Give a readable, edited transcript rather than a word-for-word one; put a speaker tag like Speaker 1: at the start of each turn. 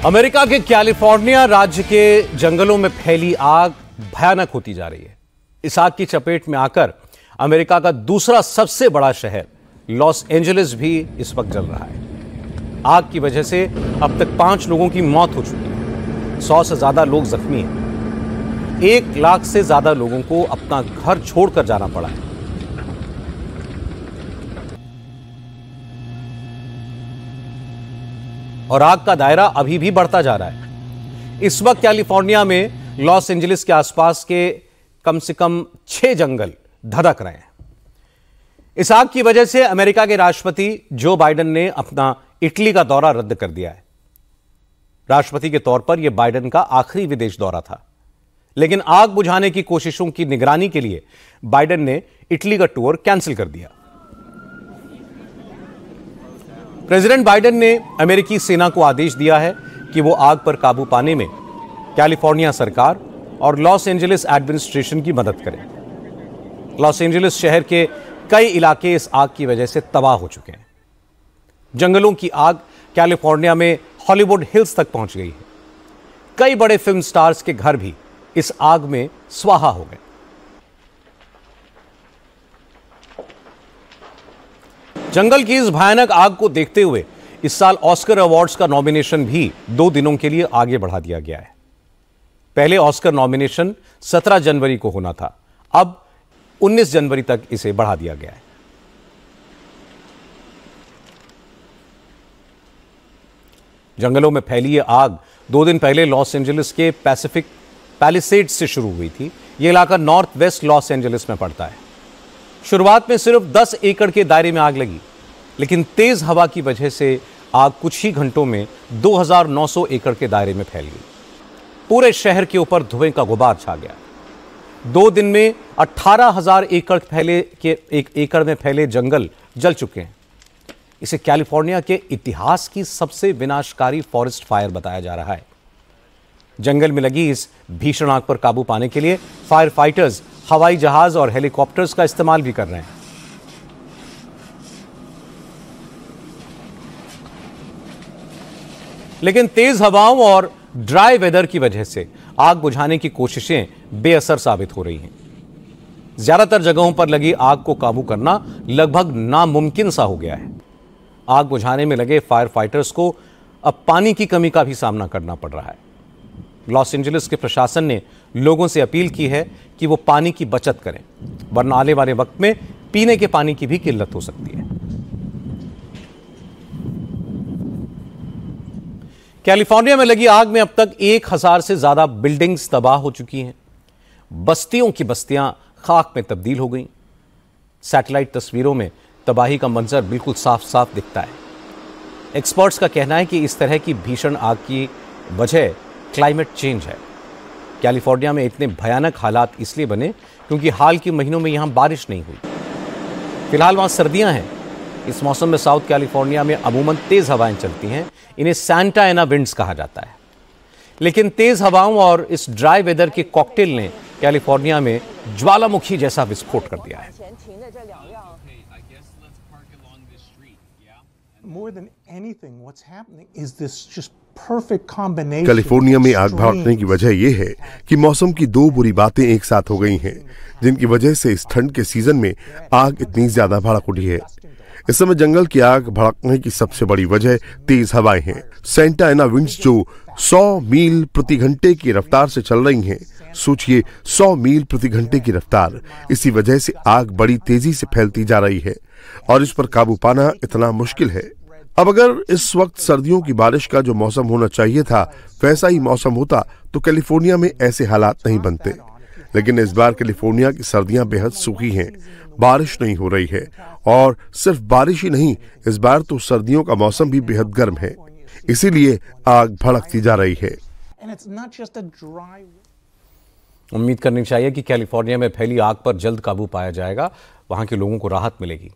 Speaker 1: America के California राज्य के जंगलों में फैली आग भयानक होती जा रही है। इस आग की चपेट में आकर अमेरिका का दूसरा सबसे बड़ा शहर लॉस एंजलिस भी इस वक्त जल रहा है। आग की वजह से अब तक 5 लोगों की मौत हो चुकी है। 100 से ज्यादा लोग जख्मी हैं। 1 लाख से ज्यादा लोगों को अपना घर छोड़कर जाना पड़ा है। और आग का दायरा अभी भी बढ़ता जा रहा है। इस वक्त कैलिफोर्निया में लॉस एंजलिस के आसपास के कम से कम 6 जंगल धधक रहे हैं। इस आग की वजह से अमेरिका के राष्ट्रपति जो बाइडेन ने अपना इटली का दौरा रद्द कर दिया है। राष्ट्रपति के तौर पर यह बाइडेन का आखिरी विदेश दौरा था, लेकिन आग बुझाने की कोशिशों की निगरानी के लिए बाइडेन ने इटली का टूर कैंसिल कर दिया। प्रेसिडेंट बाइडेन ने अमेरिकी सेना को आदेश दिया है कि वो आग पर काबू पाने में कैलिफोर्निया सरकार और लॉस एंजलिस एडमिनिस्ट्रेशन की मदद करें। लॉस एंजलिस शहर के कई इलाके इस आग की वजह से तबाह हो चुके हैं। जंगलों की आग कैलिफोर्निया में हॉलीवुड हिल्स तक पहुंच गई है। कई बड़े फिल्म स्टार्स के घर भी इस आग में स्वाहा हो गए। जंगल की इस भयानक आग को देखते हुए इस साल ऑस्कर अवार्ड्स का नॉमिनेशन भी 2 दिनों के लिए आगे बढ़ा दिया गया है। पहले ऑस्कर नॉमिनेशन 17 जनवरी को होना था, अब 19 जनवरी तक इसे बढ़ा दिया गया है। जंगलों में फैली ये आग 2 दिन पहले लॉस एंजलिस के पैसिफिक पैलिसेड्स से शुरू हुई थी। यह इलाका नॉर्थ वेस्ट लॉस एंजलिस में पड़ता है। शुरुआत में सिर्फ 10 एकड़ के दायरे में आग लगी, लेकिन तेज हवा की वजह से आग कुछ ही घंटों में 2900 एकड़ के दायरे में फैल गई। पूरे शहर के ऊपर धुएं का गुबार छा गया। 2 दिन में 18,000 एकड़ में फैले जंगल जल चुके हैं। इसे कैलिफोर्निया के इतिहास की सबसे विनाशकारी फॉरेस्ट फायर बताया जा रहा है। जंगल में लगी इस भीषण आग पर काबू पाने के लिए फायर फाइटर्स हवाई जहाज और हेलीकॉप्टर्स का इस्तेमाल भी कर रहे हैं। लेकिन तेज हवाओं और ड्राई वेदर की वजह से आग बुझाने की कोशिशें बेअसर साबित हो रही हैं। ज्यादातर जगहों पर लगी आग को काबू करना लगभग नामुमकिन सा हो गया है। आग बुझाने में लगे फायर फाइटर्स को अब पानी की कमी का भी सामना करना पड़ रहा है। लॉस एंजलिस के प्रशासन ने लोगों से अपील की है कि वो पानी की बचत करें, वरना आने वाले वक्त में पीने के पानी की भी किल्लत हो सकती है। कैलिफोर्निया में लगी आग में अब तक 1000 से ज्यादा बिल्डिंग्स तबाह हो चुकी हैं। बस्तियों की बस्तियां खाक में तब्दील हो गई। सैटेलाइट तस्वीरों में तबाही का मंजर बिल्कुल साफ साफ दिखता है। एक्सपर्ट्स का कहना है कि इस तरह की भीषण आग की वजह क्लाइमेट चेंज है। कैलिफोर्निया में इतने भयानक हालात इसलिए बने क्योंकि हाल के महीनों में यहां बारिश नहीं हुई। फिलहाल वहां सर्दियां हैं। इस मौसम में साउथ कैलिफोर्निया में अमूमन तेज हवाएं चलती हैं। इन्हें सैंटा एना विंड्स कहा जाता है। लेकिन तेज हवाओं और इस ड्राई वेदर के कॉकटेल ने कैलिफोर्निया में ज्वालामुखी जैसा विस्फोट कर दिया है।
Speaker 2: कैलिफोर्निया में आग भड़कने की वजह यह है कि मौसम की 2 बुरी बातें एक साथ हो गई हैं, जिनकी वजह से इस ठंड के सीजन में आग इतनी ज्यादा भड़क उठी है। इस समय जंगल की आग भड़कने की सबसे बड़ी वजह तेज हवाएं हैं। सैंटा एना विंड्स जो 100 मील प्रति घंटे की रफ्तार से चल रही हैं। सोचिए 100 मील प्रति घंटे की रफ्तार। इसी वजह से आग बड़ी तेजी से फैलती जा रही है और इस पर काबू पाना इतना मुश्किल है। अब अगर इस वक्त सर्दियों की बारिश का जो मौसम होना चाहिए था वैसा ही मौसम होता तो कैलिफोर्निया में ऐसे हालात नहीं बनते। लेकिन इस बार कैलिफोर्निया की सर्दियां बेहद सूखी हैं, बारिश नहीं हो रही है और सिर्फ बारिश ही नहीं, इस बार तो सर्दियों का मौसम भी बेहद गर्म है, इसीलिए आग भड़कती जा रही है।
Speaker 1: उम्मीद करनी चाहिए कि कैलिफोर्निया में फैली आग पर जल्द काबू पाया जाएगा, वहां के लोगों को राहत मिलेगी।